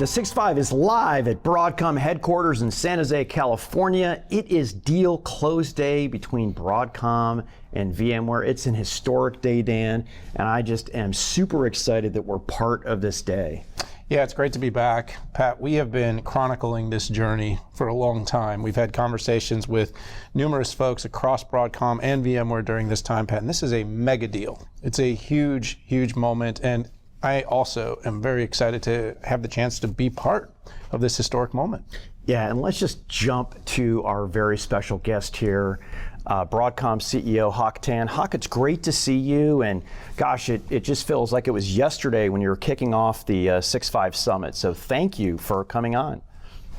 The 6.5 is live at Broadcom headquarters in San Jose, California. It is deal close day between Broadcom and VMware. It's an historic day, Dan, and I just am super excited that we're part of this day. Yeah, it's great to be back. Pat, we have been chronicling this journey for a long time. We've had conversations with numerous folks across Broadcom and VMware during this time, Pat, and this is a mega deal. It's a huge, huge moment, and I also am very excited to have the chance to be part of this historic moment. Yeah, and let's just jump to our very special guest here, Broadcom CEO Hock. Hock, it's great to see you, and gosh, it just feels like it was yesterday when you were kicking off the 6.5 Summit, so thank you for coming on.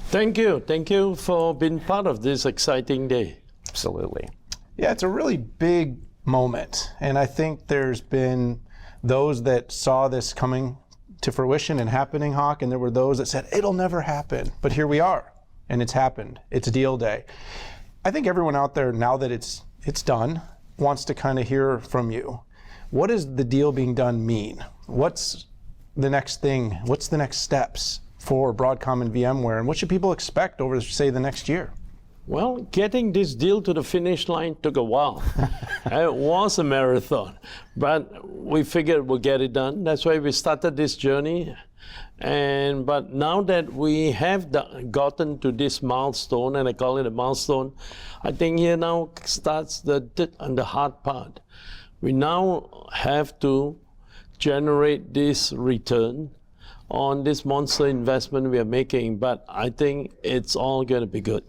Thank you for being part of this exciting day. Absolutely. Yeah, it's a really big moment, and I think there's been those that saw this coming to fruition and happening, Hock, and there were those that said, it'll never happen. But here we are, and it's happened. It's deal day. I think everyone out there, now that it's done, wants to kind of hear from you. What does the deal being done mean? What's the next thing? What's the next steps for Broadcom and VMware? And what should people expect over, say, the next year? Well, getting this deal to the finish line took a while. It was a marathon, but we figured we'll get it done. That's why we started this journey. But now that we have gotten to this milestone, and I call it a milestone, I think here now starts the hard part. We now have to generate this return on this monster investment we are making, but I think it's all going to be good.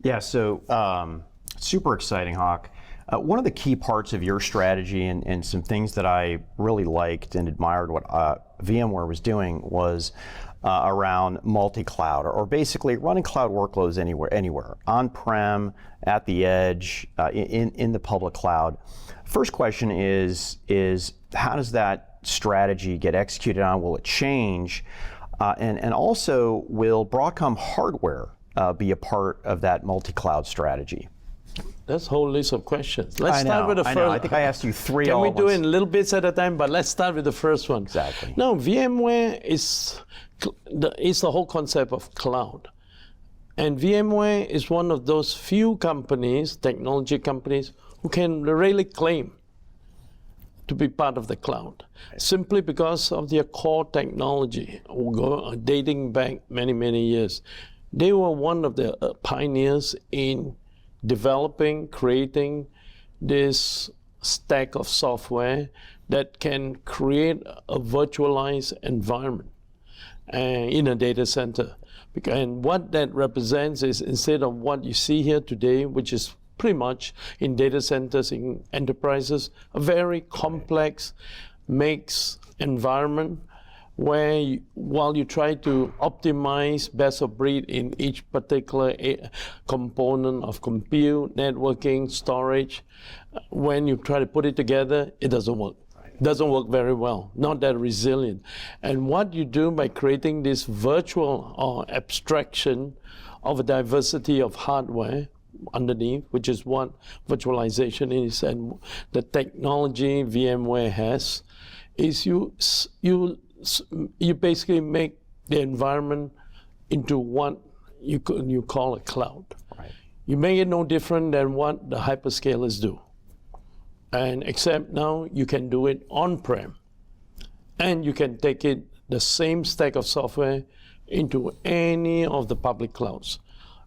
Yeah, so super exciting, Hock. One of the key parts of your strategy and some things that I really liked and admired what VMware was doing was around multi-cloud, or basically running cloud workloads anywhere, on-prem, at the edge, in the public cloud. First question is how does that strategy get executed on? Will it change? And also, will Broadcom hardware be a part of that multi-cloud strategy? That's a whole list of questions. Let's start with the first. I think I asked you three all at once. Can we do it in little bits at a time? But let's start with the first one. Exactly. No, VMware is the whole concept of cloud. And VMware is one of those few companies, technology companies, who can really claim to be part of the cloud, simply because of their core technology, dating back many, many years. They were one of the pioneers in developing, creating this stack of software that can create a virtualized environment in a data center. And what that represents is, instead of what you see here today, which is pretty much in data centers, in enterprises, a very complex mixed environment where while you try to optimize best of breed in each particular component of compute, networking, storage, when you try to put it together, it doesn't work. It doesn't work very well, not that resilient. And what you do by creating this virtual or abstraction of a diversity of hardware underneath, which is what virtualization is, and the technology VMware has, is you basically make the environment into what you call a cloud. Right. You make it no different than what the hyperscalers do. And except now you can do it on-prem. And you can take it, the same stack of software, into any of the public clouds.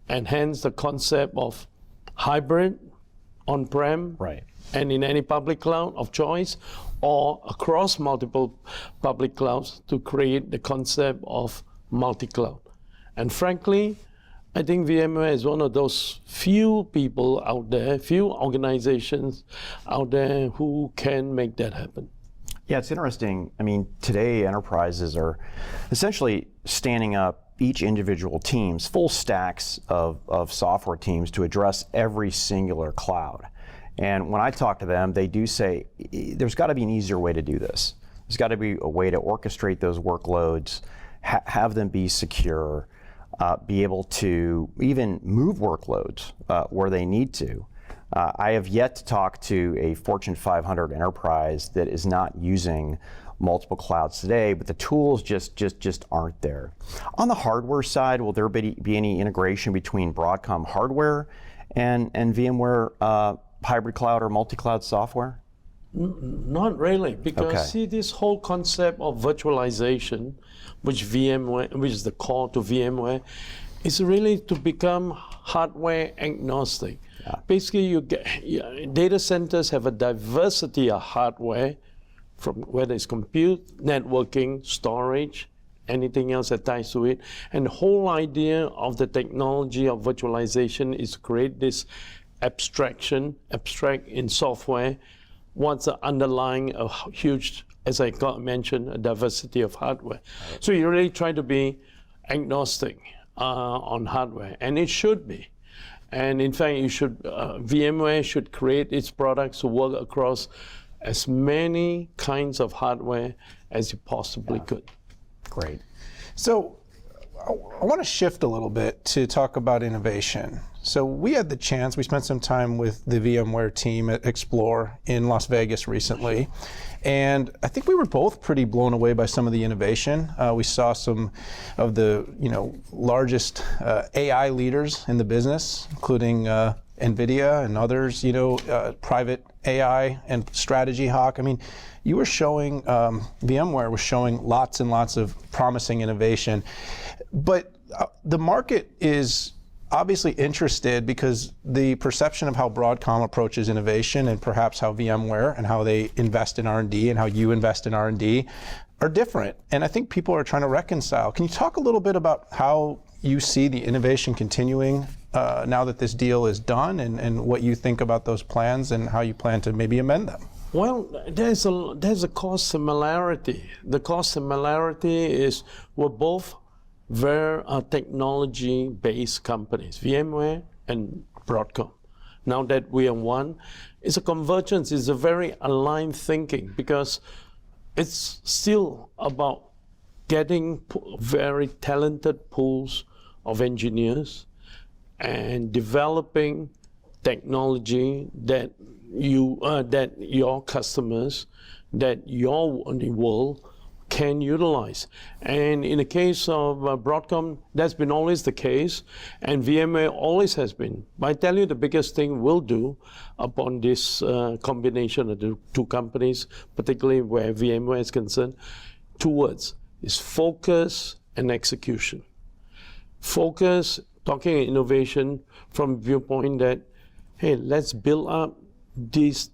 And hence the concept of hybrid, on-prem, right, and in any public cloud of choice, or across multiple public clouds to create the concept of multi-cloud. And frankly, I think VMware is one of those few people out there, few organizations out there who can make that happen. Yeah, it's interesting. I mean, today enterprises are essentially standing up each individual teams, full stacks of software teams to address every singular cloud. And when I talk to them, they do say, there's got to be an easier way to do this. There's got to be a way to orchestrate those workloads, have them be secure, be able to even move workloads where they need to. I have yet to talk to a Fortune 500 enterprise that is not using multiple clouds today, but the tools just aren't there. On the hardware side, will there be any integration between Broadcom hardware and VMware hybrid cloud or multi-cloud software? Not really, because see, this whole concept of virtualization, which is the core to VMware, is really to become hardware agnostic. Yeah. Basically, data centers have a diversity of hardware, from whether it's compute, networking, storage, anything else attached to it. And the whole idea of the technology of virtualization is to create this abstract in software, what's underlying a huge, as I mentioned, a diversity of hardware. Right. So you really try to be agnostic on hardware, and it should be. And in fact, VMware should create its products to work across as many kinds of hardware as you possibly could. Great. So I want to shift a little bit to talk about innovation. So we had the chance, we spent some time with the VMware team at Explore in Las Vegas recently, and I think we were both pretty blown away by some of the innovation. We saw some of the largest AI leaders in the business, including NVIDIA and others, private AI and strategy, Hock. I mean, you were showing, VMware was showing lots and lots of promising innovation, but the market is obviously interested because the perception of how Broadcom approaches innovation and perhaps how VMware and how they invest in R&D and how you invest in R&D are different. And I think people are trying to reconcile. Can you talk a little bit about how you see the innovation continuing now that this deal is done, and what you think about those plans and how you plan to maybe amend them? Well, there's a core similarity. The core similarity is we're both very technology-based companies, VMware and Broadcom. Now that we are one, it's a convergence, it's a very aligned thinking, because it's still about getting very talented pools of engineers and developing technology that your customers, that your world can utilize. And in the case of Broadcom, that's been always the case, and VMware always has been. But I tell you, the biggest thing we'll do upon this combination of the two companies, particularly where VMware is concerned, two words, is focus and execution. Focus, talking innovation from viewpoint that, hey, let's build up this,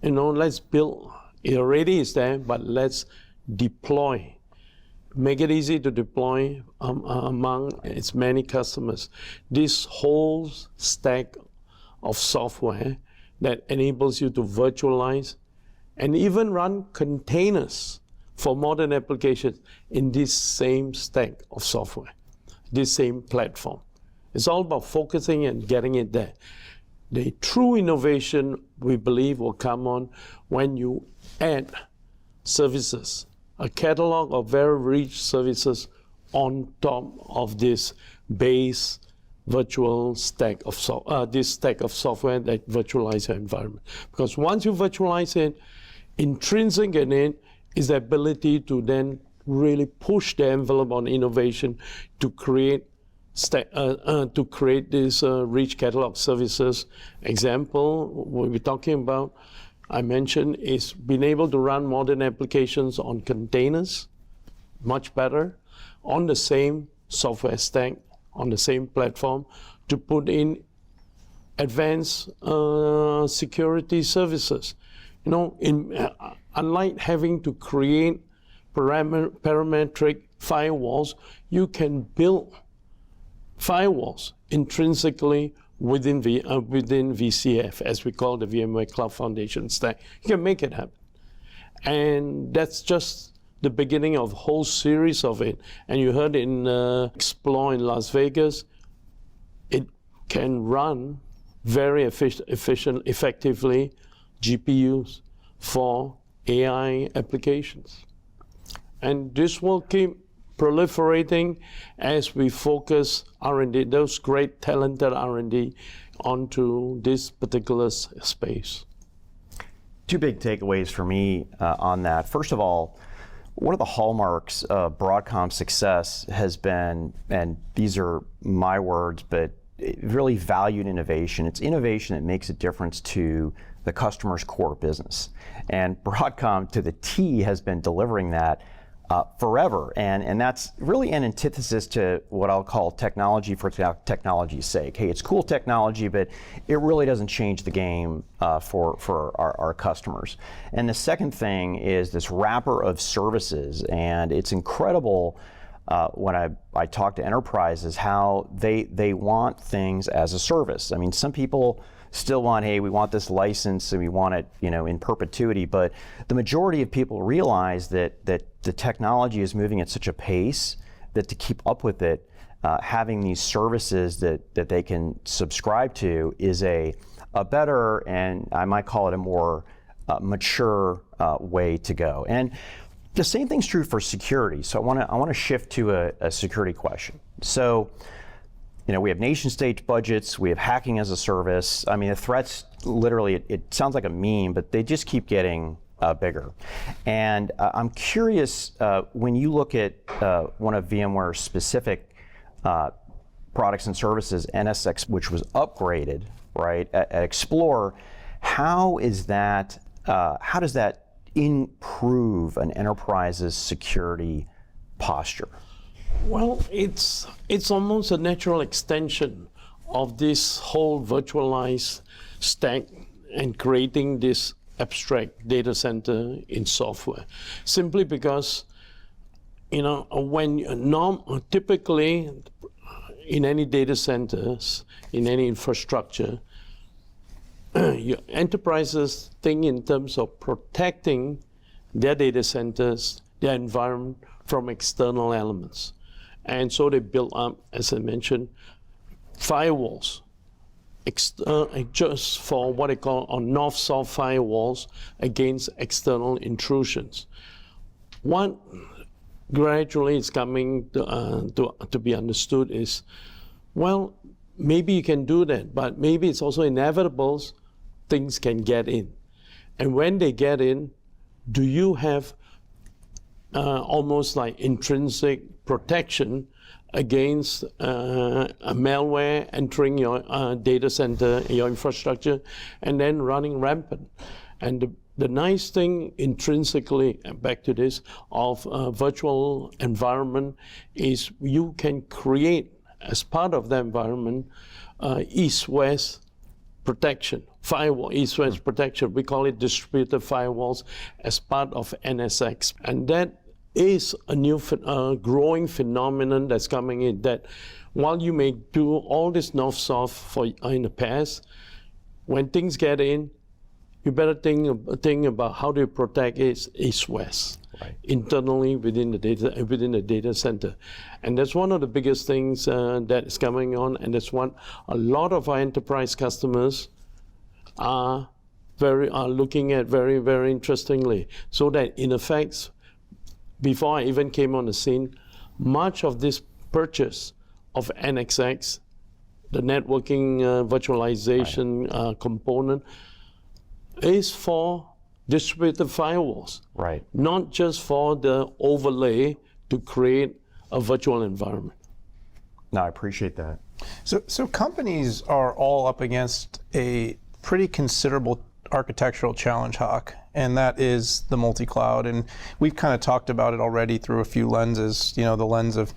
let's build, it already is there, but let's deploy, make it easy to deploy among its many customers. This whole stack of software that enables you to virtualize and even run containers for modern applications in this same stack of software, this same platform. It's all about focusing and getting it there. The true innovation, we believe, will come on when you add services, a catalog of very rich services on top of this base virtual stack of this stack of software that virtualize your environment. Because once you virtualize it, intrinsic in it is the ability to then really push the envelope on innovation to create this rich catalog services. Example, what we're talking about, I mentioned, is being able to run modern applications on containers much better, on the same software stack, on the same platform, to put in advanced security services. Unlike having to create parametric firewalls, you can build firewalls intrinsically within VCF, as we call the VMware Cloud Foundation stack. You can make it happen. And that's just the beginning of a whole series of it. And you heard in Explore in Las Vegas, it can run very effectively GPUs for AI applications. And this will keep proliferating as we focus R&D, those great talented R&D onto this particular space. Two big takeaways for me on that. First of all, one of the hallmarks of Broadcom's success has been, and these are my words, but really valued innovation. It's innovation that makes a difference to the customer's core business. And Broadcom, to the T, has been delivering that forever. And that's really an antithesis to what I'll call technology for technology's sake. Hey, it's cool technology, but it really doesn't change the game for our customers. And the second thing is this wrapper of services. And it's incredible when I talk to enterprises how they want things as a service. I mean, some people still want, hey, we want this license and we want it, in perpetuity. But the majority of people realize that the technology is moving at such a pace that to keep up with it, having these services that they can subscribe to is a better, and I might call it a more mature way to go. And the same thing's true for security. So I want to shift to a security question. So, we have nation state budgets, we have hacking as a service. I mean, the threats, literally, it sounds like a meme, but they just keep getting bigger. And I'm curious, when you look at one of VMware's specific products and services, NSX, which was upgraded, right, at Explorer, how does that improve an enterprise's security posture? Well, it's almost a natural extension of this whole virtualized stack and creating this abstract data center in software. Simply because, when typically in any data centers, in any infrastructure, your enterprises think in terms of protecting their data centers, their environment from external elements. And so they build up, as I mentioned, firewalls, just for what they call north-south firewalls against external intrusions. What gradually is coming to be understood is, well, maybe you can do that, but maybe it's also inevitable things can get in. And when they get in, do you have almost like intrinsic protection against a malware entering your data center, your infrastructure, and then running rampant? And the nice thing intrinsically, back to this, of a virtual environment is you can create, as part of the environment, east-west protection, firewall, east-west protection. We call it distributed firewalls as part of NSX. And that is a new growing phenomenon that's coming in, that while you may do all this north-south in the past, when things get in, you better think about how do you protect it east-west, right, internally within the data center. And that's one of the biggest things that is coming on, and that's what a lot of our enterprise customers are looking at very, very interestingly. So that in effect, before I even came on the scene, much of this purchase of NXX, the networking virtualization component, is for distributed firewalls, right? Not just for the overlay to create a virtual environment. No, I appreciate that. So companies are all up against a pretty considerable architectural challenge, Hock, and that is the multi-cloud. And we've kind of talked about it already through a few lenses. The lens of,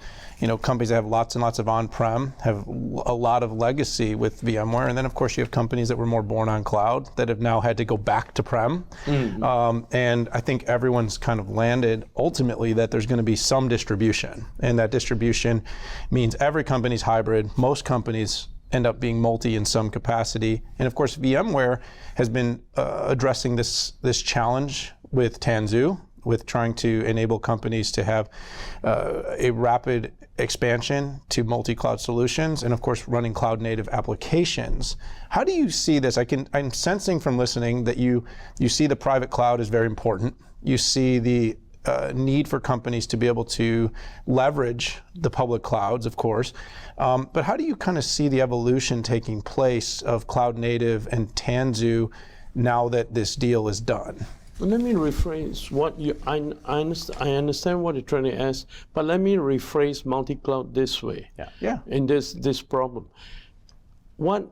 companies that have lots and lots of on-prem, have a lot of legacy with VMware. And then, of course, you have companies that were more born on cloud that have now had to go back to prem. Mm-hmm. And I think everyone's kind of landed ultimately that there's going to be some distribution. And that distribution means every company's hybrid. Most companies end up being multi in some capacity. And of course, VMware has been addressing this challenge with Tanzu, with trying to enable companies to have a rapid expansion to multi-cloud solutions, and of course, running cloud-native applications. How do you see this? I'm sensing from listening that you see the private cloud as very important. You see the need for companies to be able to leverage the public clouds, of course. But how do you kind of see the evolution taking place of cloud native and Tanzu now that this deal is done? Let me rephrase what I understand what you're trying to ask, but let me rephrase multi-cloud this way. Yeah. In this problem. What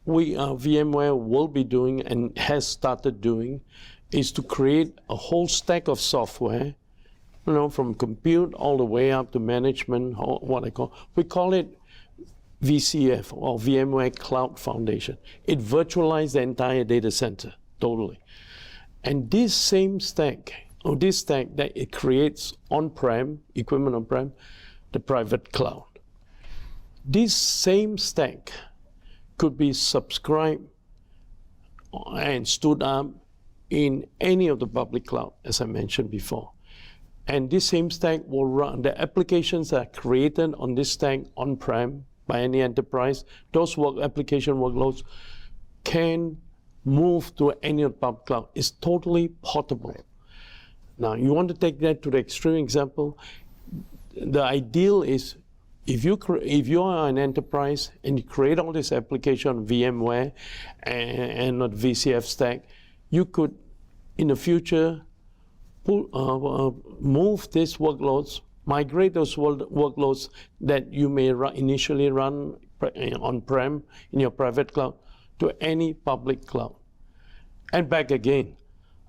we VMware will be doing and has started doing is to create a whole stack of software, from compute all the way up to management, we call it VCF, or VMware Cloud Foundation. It virtualized the entire data center, totally. And this same stack, that it creates on-prem, equipment on-prem, the private cloud. This same stack could be subscribed and stood up in any of the public cloud, as I mentioned before. And this same stack will run, the applications that are created on this stack on-prem by any enterprise, those application workloads can move to any of the public cloud. It's totally portable. Right. Now, you want to take that to the extreme example. The ideal is if you are an enterprise and you create all this application on VMware and on VCF stack, you could, in the future, move these workloads, migrate those workloads that you may initially run on-prem in your private cloud to any public cloud, and back again.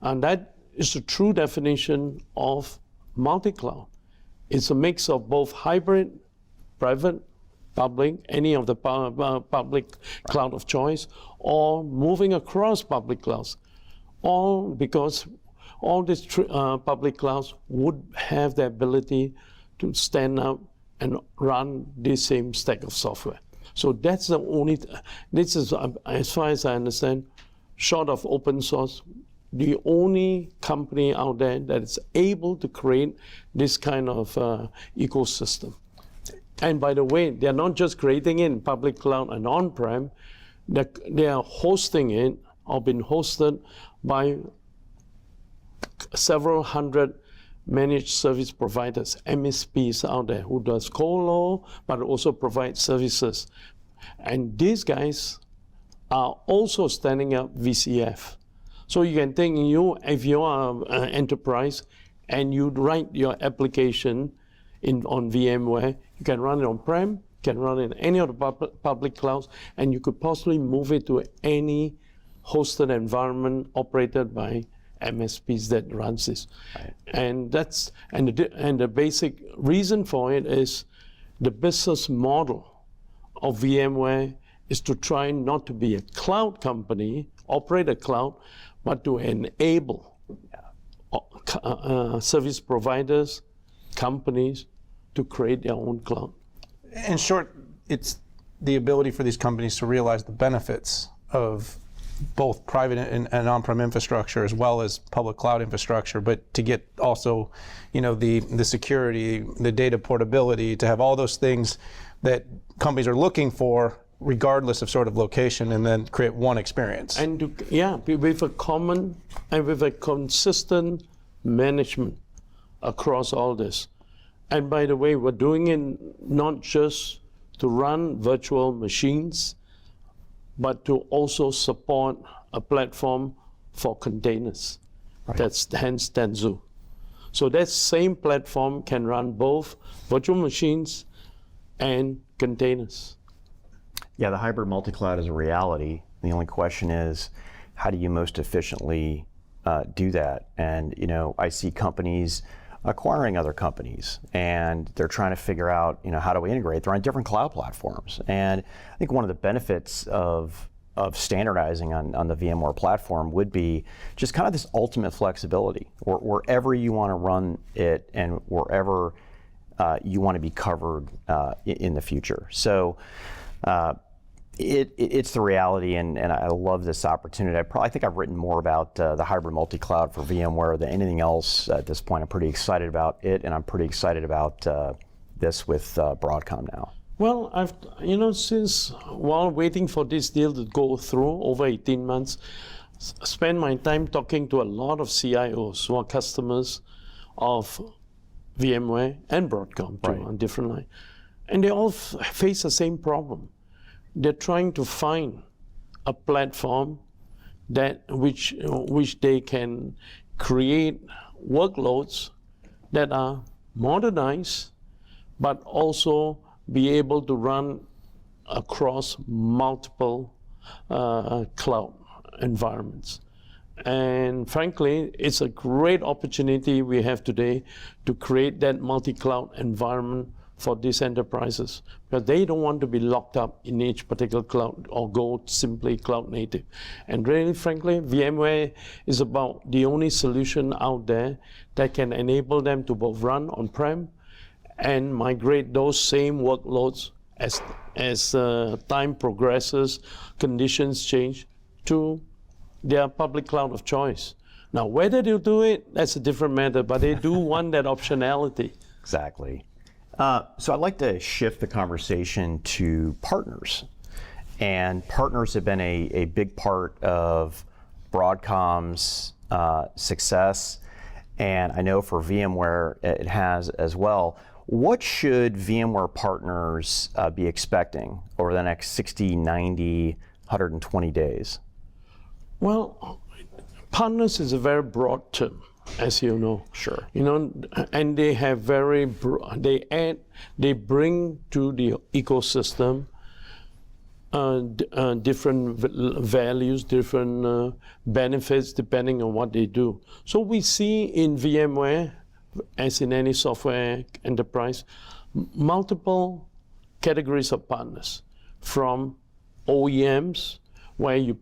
And that is the true definition of multi-cloud. It's a mix of both hybrid, private, public, any of the public cloud of choice, or moving across public clouds. All because all these public clouds would have the ability to stand up and run this same stack of software. So that's the only, this is, as far as I understand, short of open source, the only company out there that is able to create this kind of ecosystem. And by the way, they're not just creating it in public cloud and on-prem, they are hosting it or been hosted by several hundred managed service providers, MSPs out there who does colo, but also provide services. And these guys are also standing up VCF. So you can think if you are an enterprise and you write your application on VMware, you can run it on-prem, you can run it in any of the public clouds, and you could possibly move it to any hosted environment operated by MSPs that runs this. Right. And that's and the basic reason for it is the business model of VMware is to try not to be a cloud company, operate a cloud, but to enable service providers, companies to create their own cloud. In short, it's the ability for these companies to realize the benefits of both private and on-prem infrastructure as well as public cloud infrastructure, but to get also, the security, the data portability, to have all those things that companies are looking for regardless of sort of location, and then create one experience. And with a common and with a consistent management across all this. And by the way, we're doing it not just to run virtual machines, but to also support a platform for containers. Right. That's hence Tanzu. So that same platform can run both virtual machines and containers. Yeah, the hybrid multi-cloud is a reality. The only question is, how do you most efficiently do that? And I see companies acquiring other companies, and they're trying to figure out, how do we integrate? They're on different cloud platforms, and I think one of the benefits of standardizing on the VMware platform would be just kind of this ultimate flexibility, wherever you want to run it and wherever you want to be covered in the future. So it's the reality, and I love this opportunity. I think I've written more about the hybrid multi-cloud for VMware than anything else at this point. I'm pretty excited about it, and I'm pretty excited about this with Broadcom now. Well, since while waiting for this deal to go through over 18 months, spend my time talking to a lot of CIOs who are customers of VMware and Broadcom too, on different lines. And they all face the same problem. They're trying to find a platform that which they can create workloads that are modernized, but also be able to run across multiple cloud environments. And frankly, it's a great opportunity we have today to create that multi-cloud environment for these enterprises, because they don't want to be locked up in each particular cloud or go simply cloud native. And really, frankly, VMware is about the only solution out there that can enable them to both run on-prem and migrate those same workloads as time progresses, conditions change, to their public cloud of choice. Now, whether they do it, that's a different matter, but they do want that optionality. Exactly. So I'd like to shift the conversation to partners. And partners have been a big part of Broadcom's success. And I know for VMware it has as well. What should VMware partners be expecting over the next 60, 90, 120 days? Well, partners is a very broad term, as you know. Sure. You know, and they have they bring to the ecosystem different values, different benefits depending on what they do. So we see in VMware, as in any software enterprise, multiple categories of partners, from OEMs, where you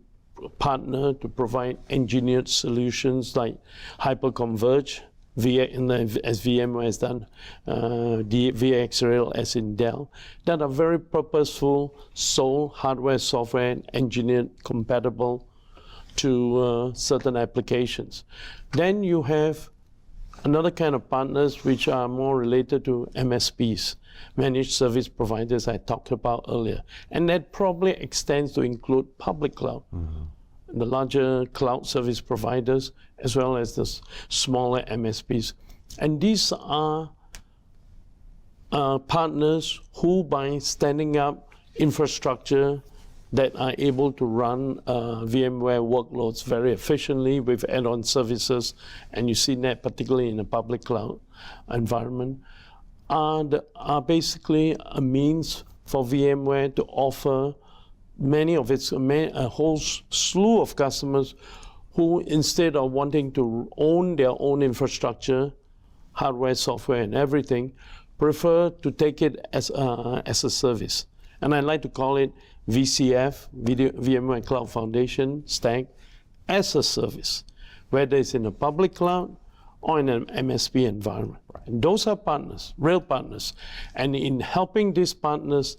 partner to provide engineered solutions like hyperconverged, as VMware has done, the VxRail as in Dell, that are very purposeful, sold hardware, software, and engineered compatible to certain applications. Then you have another kind of partners which are more related to MSPs, managed service providers I talked about earlier. And that probably extends to include public cloud, the larger cloud service providers, as well as the smaller MSPs. And these are partners who, by standing up infrastructure that are able to run VMware workloads very efficiently with add-on services, and you see that particularly in a public cloud environment, are basically a means for VMware to offer a whole slew of customers who, instead of wanting to own their own infrastructure, hardware, software, and everything, prefer to take it as a service. And I like to call it VCF, VMware Cloud Foundation Stack, as a service, whether it's in a public cloud or in an MSP environment. And those are partners, real partners. And in helping these partners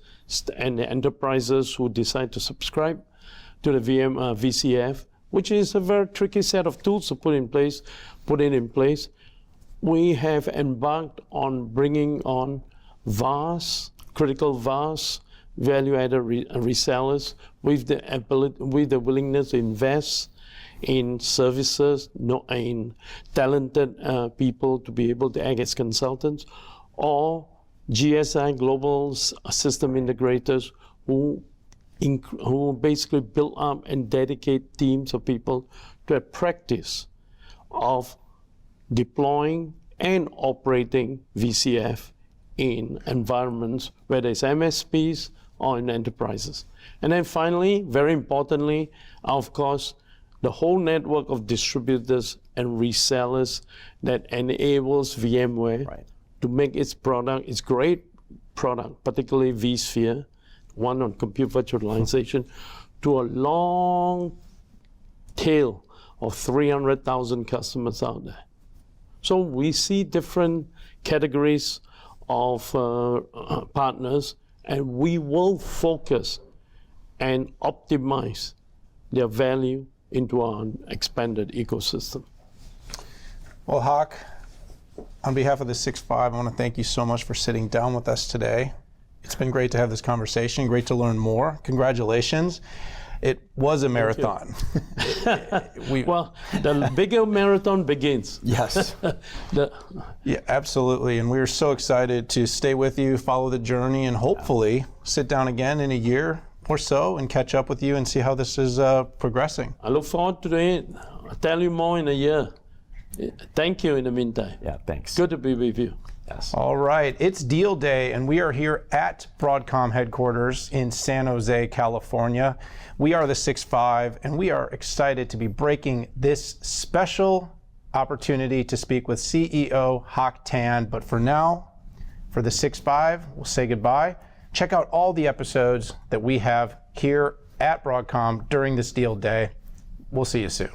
and the enterprises who decide to subscribe to the VCF, which is a very tricky set of tools to put in place, we have embarked on bringing on critical VAS, value-added resellers with the willingness to invest in services, in talented people to be able to act as consultants, or GSI, global system integrators, who basically build up and dedicate teams of people to a practice of deploying and operating VCF in environments, whether it's MSPs or in enterprises. And then finally, very importantly, of course, the whole network of distributors and resellers that enables VMware to make its great product, particularly vSphere, one on compute virtualization, to a long tail of 300,000 customers out there. So we see different categories of partners, and we will focus and optimize their value into our expanded ecosystem. Well, Hock, on behalf of the 6.5, I want to thank you so much for sitting down with us today. It's been great to have this conversation, great to learn more. Congratulations. It was a marathon. Well, the bigger marathon begins. Yes. Yeah, absolutely. And we're so excited to stay with you, follow the journey, and hopefully sit down again in a year or so and catch up with you and see how this is progressing. I look forward to it. I'll tell you more in a year. Thank you in the meantime. Yeah, thanks. Good to be with you. Yes. All right, it's deal day, and we are here at Broadcom headquarters in San Jose, California. We are the 6.5, and we are excited to be breaking this special opportunity to speak with CEO Hock Tan. But for now, for the 6.5, we'll say goodbye. Check out all the episodes that we have here at Broadcom during this deal day. We'll see you soon.